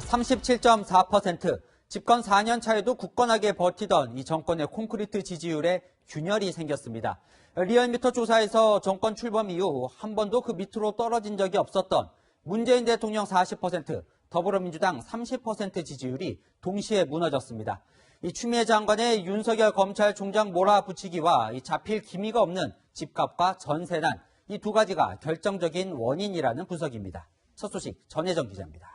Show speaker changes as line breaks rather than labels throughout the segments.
37.4%, 집권 4년 차에도 굳건하게 버티던 이 정권의 콘크리트 지지율에 균열이 생겼습니다. 리얼미터 조사에서 정권 출범 이후 한 번도 그 밑으로 떨어진 적이 없었던 문재인 대통령 40%, 더불어민주당 30% 지지율이 동시에 무너졌습니다. 이 추미애 장관의 윤석열 검찰총장 몰아붙이기와 이 잡힐 기미가 없는 집값과 전세난, 이 두 가지가 결정적인 원인이라는 분석입니다. 첫 소식 전혜정 기자입니다.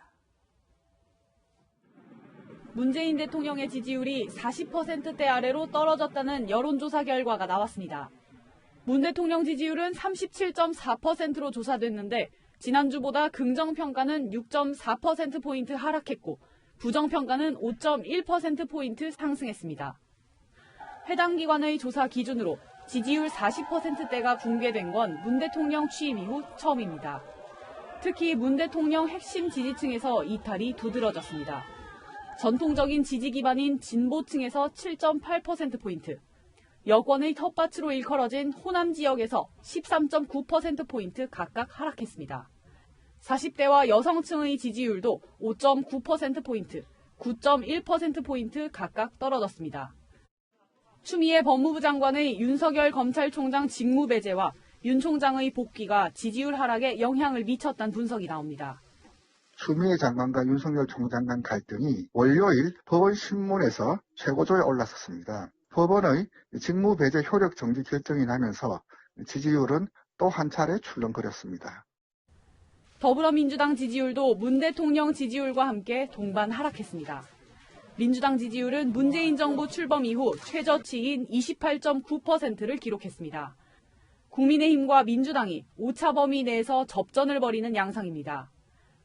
문재인 대통령의 지지율이 40%대 아래로 떨어졌다는 여론조사 결과가 나왔습니다. 문 대통령 지지율은 37.4%로 조사됐는데 지난주보다 긍정평가는 6.4%포인트 하락했고 부정평가는 5.1%포인트 상승했습니다. 해당 기관의 조사 기준으로 지지율 40%대가 붕괴된 건 문 대통령 취임 이후 처음입니다. 특히 문 대통령 핵심 지지층에서 이탈이 두드러졌습니다. 전통적인 지지 기반인 진보층에서 7.8%포인트, 여권의 텃밭으로 일컬어진 호남 지역에서 13.9%포인트 각각 하락했습니다. 40대와 여성층의 지지율도 5.9%포인트, 9.1%포인트 각각 떨어졌습니다. 추미애 법무부 장관의 윤석열 검찰총장 직무 배제와 윤 총장의 복귀가 지지율 하락에 영향을 미쳤다는 분석이 나옵니다.
추미애 장관과 윤석열 총장 간 갈등이 월요일 법원 신문에서 최고조에 올랐었습니다. 법원의 직무 배제 효력 정지 결정이 나면서 지지율은 또 한 차례 출렁거렸습니다.
더불어민주당 지지율도 문 대통령 지지율과 함께 동반 하락했습니다. 민주당 지지율은 문재인 정부 출범 이후 최저치인 28.9%를 기록했습니다. 국민의힘과 민주당이 오차 범위 내에서 접전을 벌이는 양상입니다.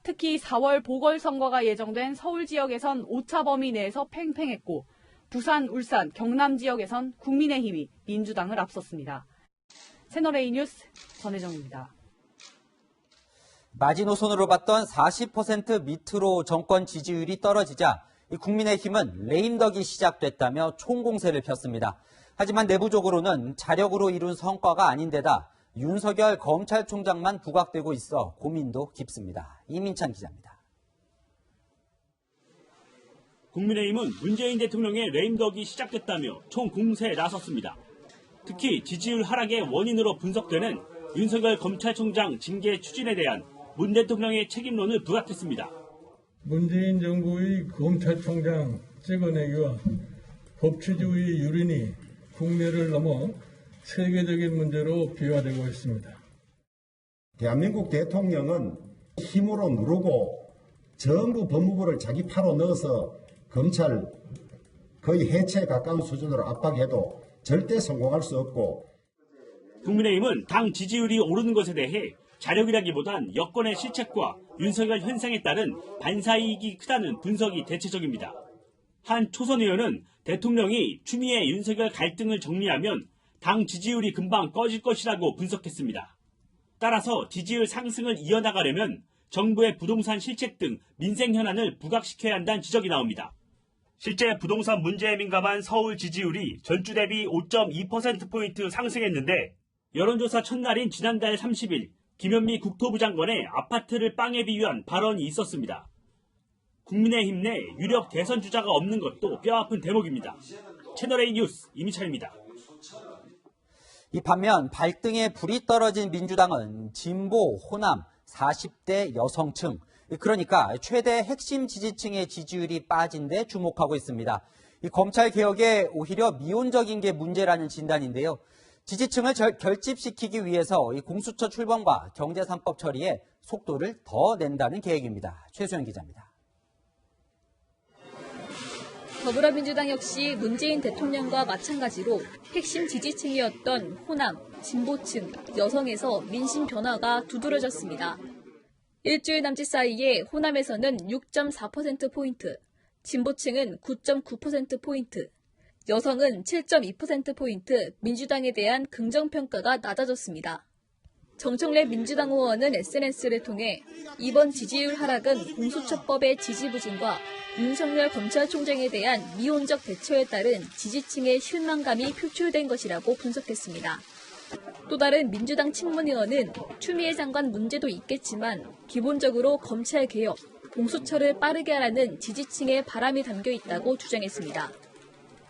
특히 4월 보궐선거가 예정된 서울 지역에선 오차 범위 내에서 팽팽했고 부산, 울산, 경남 지역에선 국민의힘이 민주당을 앞섰습니다. 채널A 뉴스 전혜정입니다.
마지노선으로 봤던 40% 밑으로 정권 지지율이 떨어지자 국민의힘은 레임덕이 시작됐다며 총공세를 폈습니다. 하지만 내부적으로는 자력으로 이룬 성과가 아닌데다 윤석열 검찰총장만 부각되고 있어 고민도 깊습니다. 이민찬 기자입니다.
국민의힘은 문재인 대통령의 레임덕이 시작됐다며 총공세에 나섰습니다. 특히 지지율 하락의 원인으로 분석되는 윤석열 검찰총장 징계 추진에 대한 문 대통령의 책임론을 부각했습니다.
문재인 정부의 검찰총장 찍어내기와 법치주의 유린이 국내를 넘어 세계적인 문제로 비화되고 있습니다.
대한민국 대통령은 힘으로 누르고 전부 법무부를 자기 파로 넣어서 검찰 거의 해체에 가까운 수준으로 압박해도 절대 성공할 수 없고,
국민의힘은 당 지지율이 오르는 것에 대해 자력이라기보단 여권의 실책과 윤석열 현상에 따른 반사이익이 크다는 분석이 대체적입니다. 한 초선 의원은 대통령이 추미애 윤석열 갈등을 정리하면 당 지지율이 금방 꺼질 것이라고 분석했습니다. 따라서 지지율 상승을 이어나가려면 정부의 부동산 실책 등 민생 현안을 부각시켜야 한다는 지적이 나옵니다. 실제 부동산 문제에 민감한 서울 지지율이 전주 대비 5.2%포인트 상승했는데 여론조사 첫날인 지난달 30일 김현미 국토부 장관의 아파트를 빵에 비유한 발언이 있었습니다. 국민의힘 내 유력 대선 주자가 없는 것도 뼈아픈 대목입니다. 채널A 뉴스 이민찬입니다.
이 반면 발등에 불이 떨어진 민주당은 진보, 호남, 40대 여성층, 그러니까 최대 핵심 지지층의 지지율이 빠진 데 주목하고 있습니다. 이 검찰개혁에 오히려 미온적인 게 문제라는 진단인데요. 지지층을 결집시키기 위해서 이 공수처 출범과 경제 3법 처리에 속도를 더 낸다는 계획입니다. 최수연 기자입니다.
더불어민주당 역시 문재인 대통령과 마찬가지로 핵심 지지층이었던 호남, 진보층, 여성에서 민심 변화가 두드러졌습니다. 일주일 남짓 사이에 호남에서는 6.4%포인트, 진보층은 9.9%포인트, 여성은 7.2%포인트 민주당에 대한 긍정평가가 낮아졌습니다. 정청래 민주당 의원은 SNS를 통해 이번 지지율 하락은 공수처법의 지지부진과 윤석열 검찰총장에 대한 미온적 대처에 따른 지지층의 실망감이 표출된 것이라고 분석했습니다. 또 다른 민주당 친문 의원은 추미애 장관 문제도 있겠지만 기본적으로 검찰개혁, 공수처를 빠르게 하라는 지지층의 바람이 담겨 있다고 주장했습니다.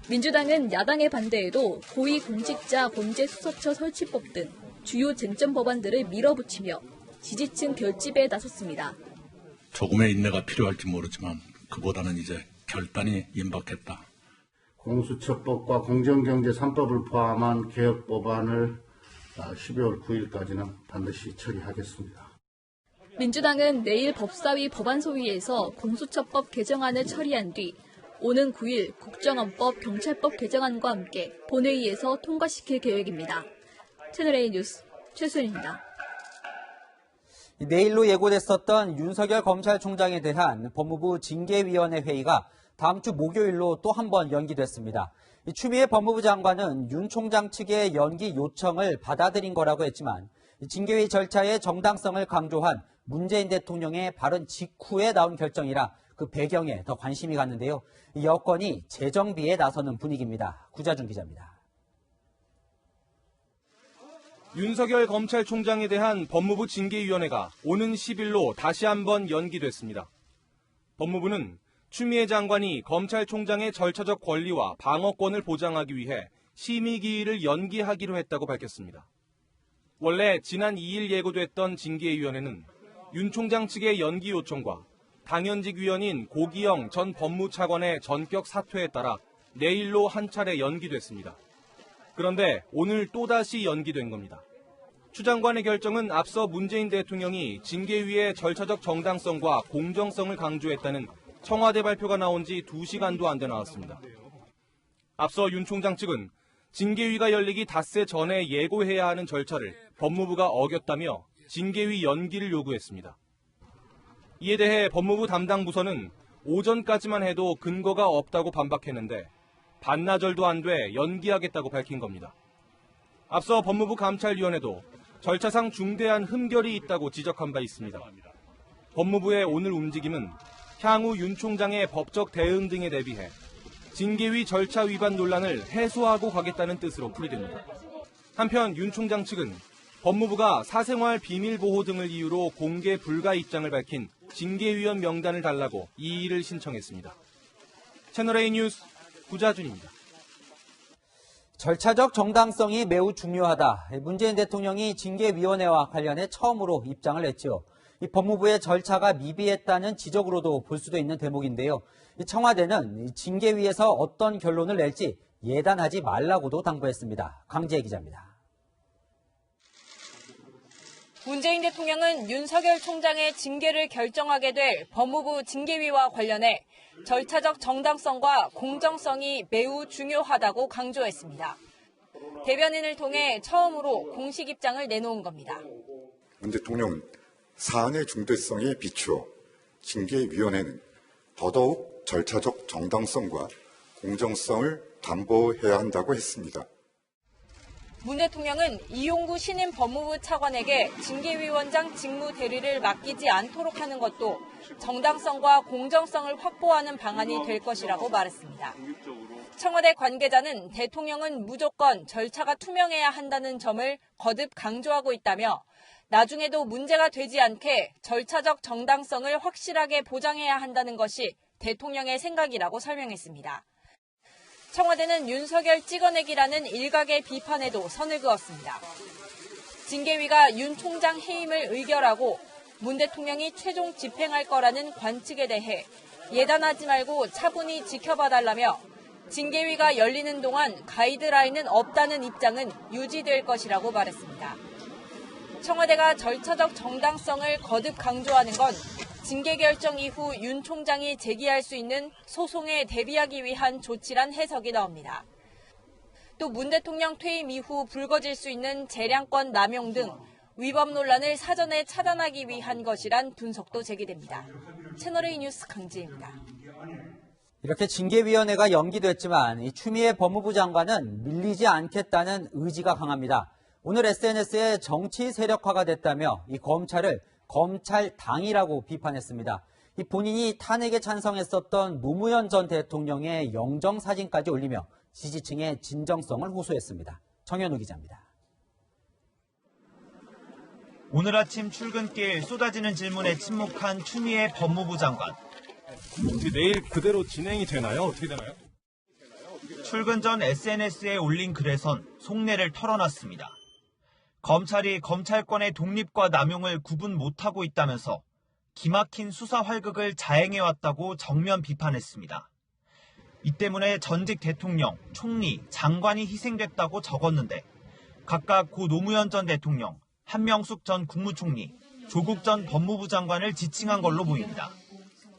민주당은 야당의 반대에도 고위공직자 범죄수사처 설치법 등 주요 쟁점 법안들을 밀어붙이며 지지층 결집에 나섰습니다.
조금의 인내가 필요할지 모르지만 그보다는 이제 결단이 임박했다.
공수처법과 공정경제 3법을 포함한 개혁 법안을 12월 9일까지는 반드시 처리하겠습니다.
민주당은 내일 법사위 법안소위에서 공수처법 개정안을 처리한 뒤 오는 9일 국정원법, 경찰법 개정안과 함께 본회의에서 통과시킬 계획입니다. 채널A 뉴스 최수연입니다.
내일로 예고됐었던 윤석열 검찰총장에 대한 법무부 징계위원회 회의가 다음 주 목요일로 또 한 번 연기됐습니다. 추미애 법무부 장관은 윤 총장 측의 연기 요청을 받아들인 거라고 했지만 징계위 절차의 정당성을 강조한 문재인 대통령의 발언 직후에 나온 결정이라 그 배경에 더 관심이 갔는데요. 여권이 재정비에 나서는 분위기입니다. 구자준 기자입니다.
윤석열 검찰총장에 대한 법무부 징계위원회가 오는 10일로 다시 한번 연기됐습니다. 법무부는 추미애 장관이 검찰총장의 절차적 권리와 방어권을 보장하기 위해 심의기일을 연기하기로 했다고 밝혔습니다. 원래 지난 2일 예고됐던 징계위원회는 윤 총장 측의 연기 요청과 당연직 위원인 고기영 전 법무차관의 전격 사퇴에 따라 내일로 한 차례 연기됐습니다. 그런데 오늘 또다시 연기된 겁니다. 추 장관의 결정은 앞서 문재인 대통령이 징계위의 절차적 정당성과 공정성을 강조했다는 청와대 발표가 나온 지 2시간도 안 돼 나왔습니다. 앞서 윤 총장 측은 징계위가 열리기 닷새 전에 예고해야 하는 절차를 법무부가 어겼다며 징계위 연기를 요구했습니다. 이에 대해 법무부 담당 부서는 오전까지만 해도 근거가 없다고 반박했는데 반나절도 안 돼 연기하겠다고 밝힌 겁니다. 앞서 법무부 감찰위원회도 절차상 중대한 흠결이 있다고 지적한 바 있습니다. 법무부의 오늘 움직임은 향후 윤 총장의 법적 대응 등에 대비해 징계위 절차 위반 논란을 해소하고 가겠다는 뜻으로 풀이됩니다. 한편 윤 총장 측은 법무부가 사생활 비밀 보호 등을 이유로 공개 불가 입장을 밝힌 징계위원 명단을 달라고 이의를 신청했습니다. 채널A 뉴스 구자준입니다.
절차적 정당성이 매우 중요하다. 문재인 대통령이 징계위원회와 관련해 처음으로 입장을 냈죠. 이 법무부의 절차가 미비했다는 지적으로도 볼 수도 있는 대목인데요. 청와대는 징계위에서 어떤 결론을 낼지 예단하지 말라고도 당부했습니다. 강지혜 기자입니다.
문재인 대통령은 윤석열 총장의 징계를 결정하게 될 법무부 징계위와 관련해 절차적 정당성과 공정성이 매우 중요하다고 강조했습니다. 대변인을 통해 처음으로 공식 입장을 내놓은 겁니다.
문 대통령은 사안의 중대성에 비추어 징계위원회는 더더욱 절차적 정당성과 공정성을 담보해야 한다고 했습니다.
문 대통령은 이용구 신임 법무부 차관에게 징계위원장 직무 대리를 맡기지 않도록 하는 것도 정당성과 공정성을 확보하는 방안이 될 것이라고 말했습니다. 청와대 관계자는 대통령은 무조건 절차가 투명해야 한다는 점을 거듭 강조하고 있다며 나중에도 문제가 되지 않게 절차적 정당성을 확실하게 보장해야 한다는 것이 대통령의 생각이라고 설명했습니다. 청와대는 윤석열 찍어내기라는 일각의 비판에도 선을 그었습니다. 징계위가 윤 총장 해임을 의결하고 문 대통령이 최종 집행할 거라는 관측에 대해 예단하지 말고 차분히 지켜봐달라며 징계위가 열리는 동안 가이드라인은 없다는 입장은 유지될 것이라고 말했습니다. 청와대가 절차적 정당성을 거듭 강조하는 건 징계 결정 이후 윤 총장이 제기할 수 있는 소송에 대비하기 위한 조치란 해석이 나옵니다. 또 문 대통령 퇴임 이후 불거질 수 있는 재량권 남용 등 위법 논란을 사전에 차단하기 위한 것이란 분석도 제기됩니다. 채널A 뉴스 강지혜입니다.
이렇게 징계위원회가 연기됐지만 추미애 법무부 장관은 밀리지 않겠다는 의지가 강합니다. 오늘 SNS에 정치 세력화가 됐다며 이 검찰을 검찰당이라고 비판했습니다. 이 본인이 탄핵에 찬성했었던 노무현 전 대통령의 영정사진까지 올리며 지지층의 진정성을 호소했습니다. 정현우 기자입니다.
오늘 아침 출근길 쏟아지는 질문에 침묵한 추미애 법무부 장관.
내일 그대로 진행이 되나요? 어떻게 되나요?
출근 전 SNS에 올린 글에선 속내를 털어놨습니다. 검찰이 검찰권의 독립과 남용을 구분 못하고 있다면서 기막힌 수사 활극을 자행해왔다고 정면 비판했습니다. 이 때문에 전직 대통령, 총리, 장관이 희생됐다고 적었는데 각각 고 노무현 전 대통령, 한명숙 전 국무총리, 조국 전 법무부 장관을 지칭한 걸로 보입니다.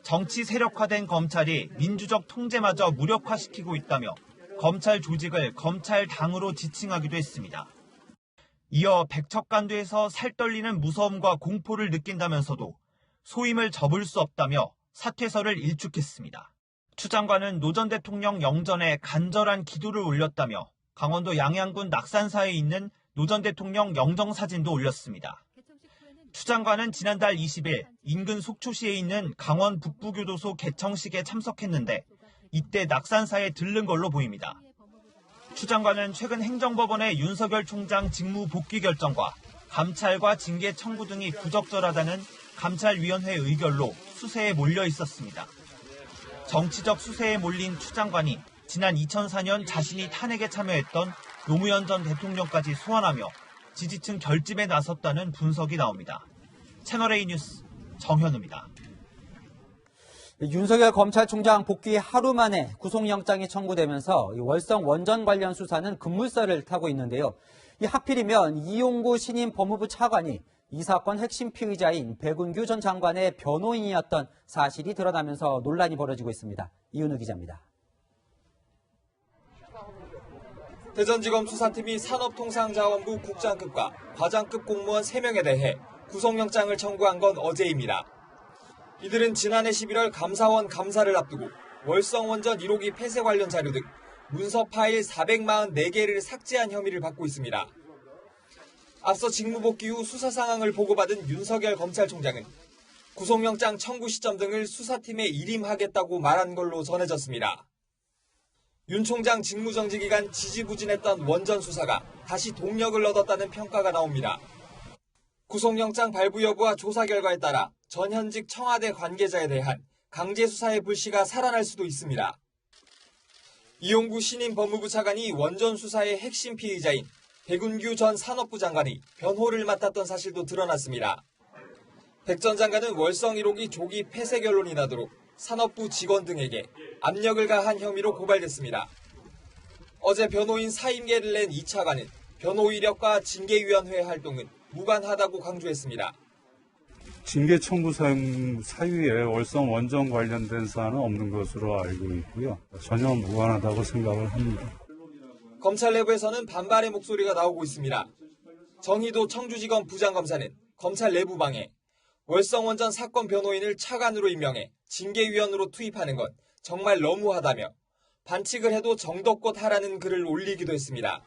정치 세력화된 검찰이 민주적 통제마저 무력화시키고 있다며 검찰 조직을 검찰당으로 지칭하기도 했습니다. 이어 백척간두에서 살떨리는 무서움과 공포를 느낀다면서도 소임을 접을 수 없다며 사퇴서를 일축했습니다. 추 장관은 노 전 대통령 영전에 간절한 기도를 올렸다며 강원도 양양군 낙산사에 있는 노 전 대통령 영정 사진도 올렸습니다. 추 장관은 지난달 20일 인근 속초시에 있는 강원 북부교도소 개청식에 참석했는데 이때 낙산사에 들른 걸로 보입니다. 추 장관은 최근 행정법원의 윤석열 총장 직무 복귀 결정과 감찰과 징계 청구 등이 부적절하다는 감찰위원회 의결로 수세에 몰려 있었습니다. 정치적 수세에 몰린 추 장관이 지난 2004년 자신이 탄핵에 참여했던 노무현 전 대통령까지 소환하며 지지층 결집에 나섰다는 분석이 나옵니다. 채널A 뉴스 정현우입니다.
윤석열 검찰총장 복귀 하루 만에 구속영장이 청구되면서 월성 원전 관련 수사는 급물살을 타고 있는데요. 하필이면 이용구 신임 법무부 차관이 이 사건 핵심 피의자인 백운규 전 장관의 변호인이었던 사실이 드러나면서 논란이 벌어지고 있습니다. 이윤우 기자입니다.
대전지검 수사팀이 산업통상자원부 국장급과 과장급 공무원 3명에 대해 구속영장을 청구한 건 어제입니다. 이들은 지난해 11월 감사원 감사를 앞두고 월성원전 1호기 폐쇄 관련 자료 등 문서 파일 444개를 삭제한 혐의를 받고 있습니다. 앞서 직무복귀 후 수사 상황을 보고받은 윤석열 검찰총장은 구속영장 청구 시점 등을 수사팀에 일임하겠다고 말한 걸로 전해졌습니다. 윤 총장 직무정지 기간 지지부진했던 원전 수사가 다시 동력을 얻었다는 평가가 나옵니다. 구속영장 발부 여부와 조사 결과에 따라 전현직 청와대 관계자에 대한 강제 수사의 불씨가 살아날 수도 있습니다. 이용구 신임 법무부 차관이 원전 수사의 핵심 피의자인 백운규 전 산업부 장관이 변호를 맡았던 사실도 드러났습니다. 백 전 장관은 월성 1호기 조기 폐쇄 결론이 나도록 산업부 직원 등에게 압력을 가한 혐의로 고발됐습니다. 어제 변호인 사임계를 낸 이 차관은 변호 이력과 징계위원회 활동은 무관하다고 강조했습니다.
징계 청구 사유에 월성 원전 관련된 사안은 없는 것으로 알고 있고요. 전혀 무관하다고 생각을 합니다.
검찰 내부에서는 반발의 목소리가 나오고 있습니다. 정희도 청주지검 부장검사는 검찰 내부방에 월성원전 사건 변호인을 차관으로 임명해 징계위원으로 투입하는 건 정말 너무하다며 반칙을 해도 정도껏 하라는 글을 올리기도 했습니다.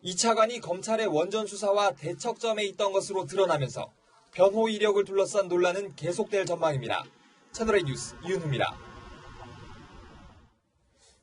이 차관이 검찰의 원전 수사와 대척점에 있던 것으로 드러나면서 변호 이력을 둘러싼 논란은 계속될 전망입니다. 채널A 뉴스 이윤우입니다.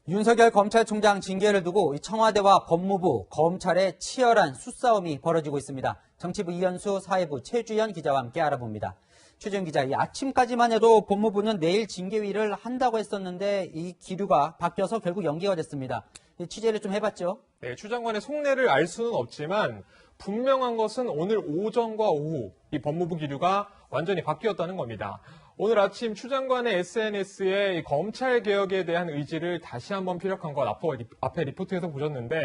윤석열 검찰총장 징계를 두고 청와대와 법무부, 검찰의 치열한 수싸움이 벌어지고 있습니다. 정치부 이현수, 사회부 최주연 기자와 함께 알아봅니다. 최주연 기자, 이 아침까지만 해도 법무부는 내일 징계위를 한다고 했었는데 이 기류가 바뀌어서 결국 연기가 됐습니다. 취재를 좀 해봤죠?
네, 추 장관의 속내를 알 수는 없지만 분명한 것은 오늘 오전과 오후 이 법무부 기류가 완전히 바뀌었다는 겁니다. 오늘 아침 추 장관의 SNS에 검찰 개혁에 대한 의지를 다시 한번 피력한 것 앞에 리포트에서 보셨는데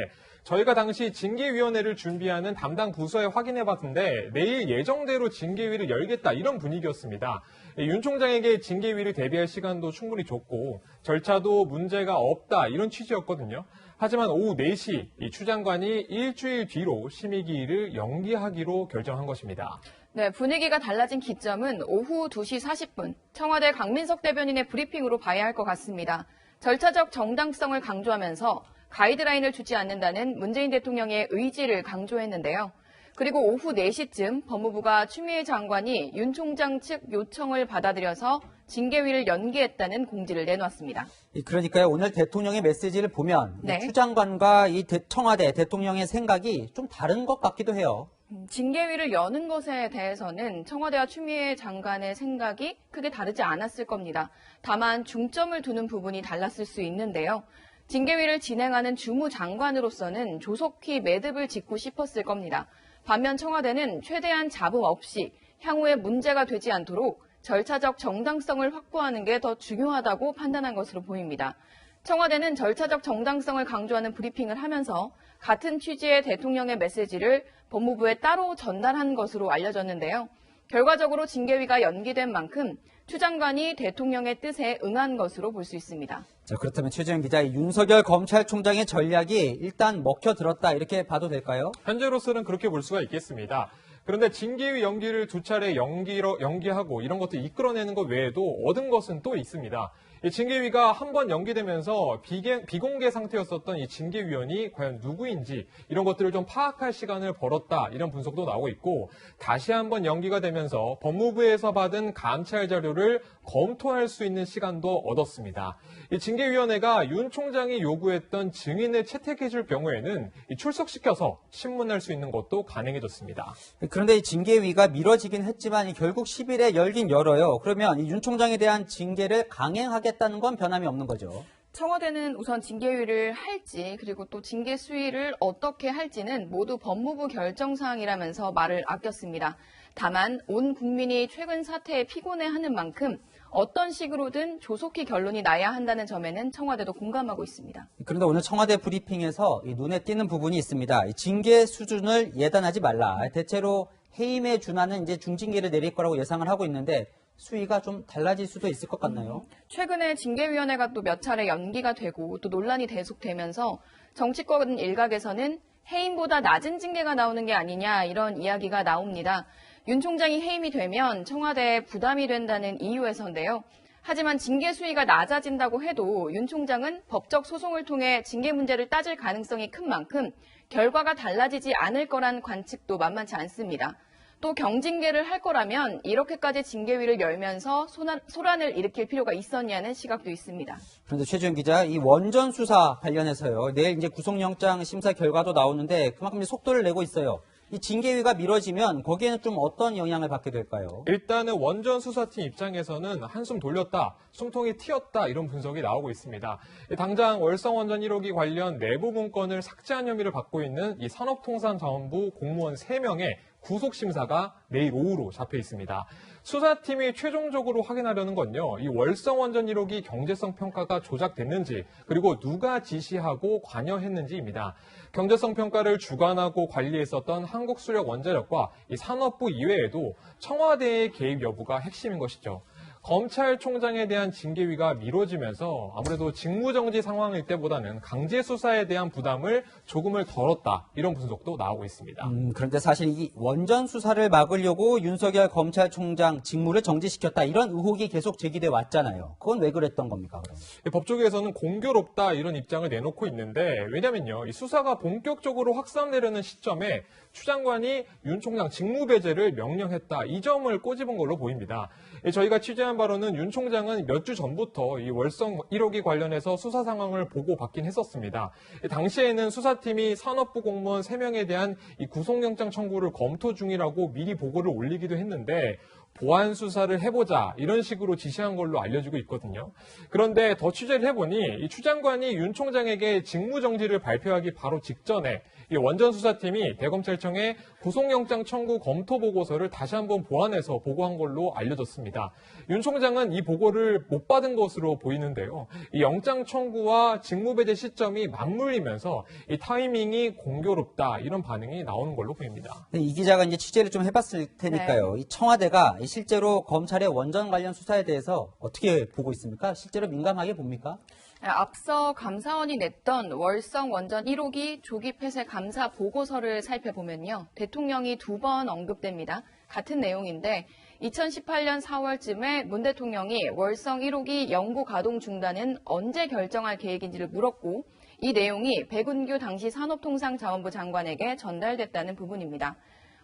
저희가 당시 징계위원회를 준비하는 담당 부서에 확인해봤는데 내일 예정대로 징계위를 열겠다 이런 분위기였습니다. 윤 총장에게 징계위를 대비할 시간도 충분히 줬고 절차도 문제가 없다 이런 취지였거든요. 하지만 오후 4시 이 추 장관이 일주일 뒤로 심의기일을 연기하기로 결정한 것입니다.
네, 분위기가 달라진 기점은 오후 2시 40분 청와대 강민석 대변인의 브리핑으로 봐야 할 것 같습니다. 절차적 정당성을 강조하면서 가이드라인을 주지 않는다는 문재인 대통령의 의지를 강조했는데요. 그리고 오후 4시쯤 법무부가 추미애 장관이 윤 총장 측 요청을 받아들여서 징계위를 연기했다는 공지를 내놓았습니다.
그러니까요. 오늘 대통령의 메시지를 보면
네.
추 장관과 이 청와대 대통령의 생각이 좀 다른 것 같기도 해요.
징계위를 여는 것에 대해서는 청와대와 추미애 장관의 생각이 크게 다르지 않았을 겁니다. 다만 중점을 두는 부분이 달랐을 수 있는데요. 징계위를 진행하는 주무장관으로서는 조속히 매듭을 짓고 싶었을 겁니다. 반면 청와대는 최대한 잡음 없이 향후에 문제가 되지 않도록 절차적 정당성을 확보하는 게 더 중요하다고 판단한 것으로 보입니다. 청와대는 절차적 정당성을 강조하는 브리핑을 하면서 같은 취지의 대통령의 메시지를 법무부에 따로 전달한 것으로 알려졌는데요. 결과적으로 징계위가 연기된 만큼 추 장관이 대통령의 뜻에 응한 것으로 볼 수 있습니다.
자, 그렇다면 최재형 기자, 윤석열 검찰총장의 전략이 일단 먹혀들었다 이렇게 봐도 될까요?
현재로서는 그렇게 볼 수가 있겠습니다. 그런데 징계위 연기를 두 차례 연기하고 이런 것들 이끌어내는 것 외에도 얻은 것은 또 있습니다. 이 징계위가 한 번 연기되면서 비공개 상태였었던 이 징계위원이 과연 누구인지 이런 것들을 좀 파악할 시간을 벌었다 이런 분석도 나오고 있고 다시 한번 연기가 되면서 법무부에서 받은 감찰 자료를 검토할 수 있는 시간도 얻었습니다. 이 징계위원회가 윤 총장이 요구했던 증인을 채택해 줄 경우에는 출석시켜서 신문할 수 있는 것도 가능해졌습니다.
그런데 이 징계위가 미뤄지긴 했지만 결국 10일에 열긴 열어요. 그러면 이 윤 총장에 대한 징계를 강행하겠다는 건 변함이 없는 거죠.
청와대는 우선 징계위를 할지 그리고 또 징계 수위를 어떻게 할지는 모두 법무부 결정사항이라면서 말을 아꼈습니다. 다만 온 국민이 최근 사태에 피곤해하는 만큼 어떤 식으로든 조속히 결론이 나야 한다는 점에는 청와대도 공감하고 있습니다.
그런데 오늘 청와대 브리핑에서 눈에 띄는 부분이 있습니다. 징계 수준을 예단하지 말라. 대체로 해임에 준하는 이제 중징계를 내릴 거라고 예상을 하고 있는데 수위가 좀 달라질 수도 있을 것 같나요?
최근에 징계위원회가 또 몇 차례 연기가 되고 또 논란이 계속되면서 정치권 일각에서는 해임보다 낮은 징계가 나오는 게 아니냐 이런 이야기가 나옵니다. 윤 총장이 해임이 되면 청와대에 부담이 된다는 이유에서인데요. 하지만 징계 수위가 낮아진다고 해도 윤 총장은 법적 소송을 통해 징계 문제를 따질 가능성이 큰 만큼 결과가 달라지지 않을 거란 관측도 만만치 않습니다. 또 경징계를 할 거라면 이렇게까지 징계위를 열면서 소란을 일으킬 필요가 있었냐는 시각도 있습니다.
그런데 최재형 기자, 이 원전 수사 관련해서요. 내일 이제 구속영장 심사 결과도 나오는데 그만큼 속도를 내고 있어요. 이 징계위가 미뤄지면 거기에는 좀 어떤 영향을 받게 될까요?
일단은 원전 수사팀 입장에서는 한숨 돌렸다, 숨통이 튀었다 이런 분석이 나오고 있습니다. 당장 월성 원전 1호기 관련 내부 문건을 삭제한 혐의를 받고 있는 이 산업통상자원부 공무원 3명의 구속심사가 내일 오후로 잡혀 있습니다. 수사팀이 최종적으로 확인하려는 건요, 이 월성 원전 1호기 경제성 평가가 조작됐는지, 그리고 누가 지시하고 관여했는지입니다. 경제성 평가를 주관하고 관리했었던 한국수력원자력과 이 산업부 이외에도 청와대의 개입 여부가 핵심인 것이죠. 검찰총장에 대한 징계위가 미뤄지면서 아무래도 직무정지 상황일 때보다는 강제 수사에 대한 부담을 조금을 덜었다 이런 분석도 나오고 있습니다.
그런데 사실 이 원전 수사를 막으려고 윤석열 검찰총장 직무를 정지시켰다 이런 의혹이 계속 제기돼 왔잖아요. 그건 왜 그랬던 겁니까? 그럼?
법조계에서는 공교롭다 이런 입장을 내놓고 있는데 왜냐면요, 이 수사가 본격적으로 확산되려는 시점에 추 장관이 윤 총장 직무 배제를 명령했다 이 점을 꼬집은 걸로 보입니다. 저희가 취재한 바로는 윤 총장은 몇 주 전부터 이 월성 1호기 관련해서 수사 상황을 보고받긴 했었습니다. 당시에는 수사팀이 산업부 공무원 3명에 대한 이 구속영장 청구를 검토 중이라고 미리 보고를 올리기도 했는데 보안 수사를 해보자 이런 식으로 지시한 걸로 알려지고 있거든요. 그런데 더 취재를 해보니 이 추 장관이 윤 총장에게 직무정지를 발표하기 바로 직전에 이 원전 수사팀이 대검찰청에 구속영장 청구 검토 보고서를 다시 한번 보완해서 보고한 걸로 알려졌습니다. 윤 총장은 이 보고를 못 받은 것으로 보이는데요. 이 영장 청구와 직무 배제 시점이 맞물리면서 이 타이밍이 공교롭다 이런 반응이 나오는 걸로 보입니다.
이 기자가 이제 취재를 좀 해봤을 테니까요. 이 청와대가 실제로 검찰의 원전 관련 수사에 대해서 어떻게 보고 있습니까? 실제로 민감하게 봅니까?
앞서 감사원이 냈던 월성 원전 1호기 조기 폐쇄 감사 보고서를 살펴보면요. 대통령이 2번 언급됩니다. 같은 내용인데 2018년 4월쯤에 문 대통령이 월성 1호기 연구 가동 중단은 언제 결정할 계획인지를 물었고 이 내용이 백운규 당시 산업통상자원부 장관에게 전달됐다는 부분입니다.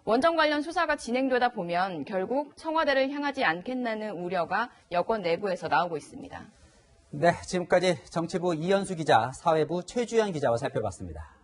원전 관련 수사가 진행되다 보면 결국 청와대를 향하지 않겠다는 우려가 여권 내부에서 나오고 있습니다.
네, 지금까지 정치부 이현수 기자, 사회부 최주현 기자와 살펴봤습니다.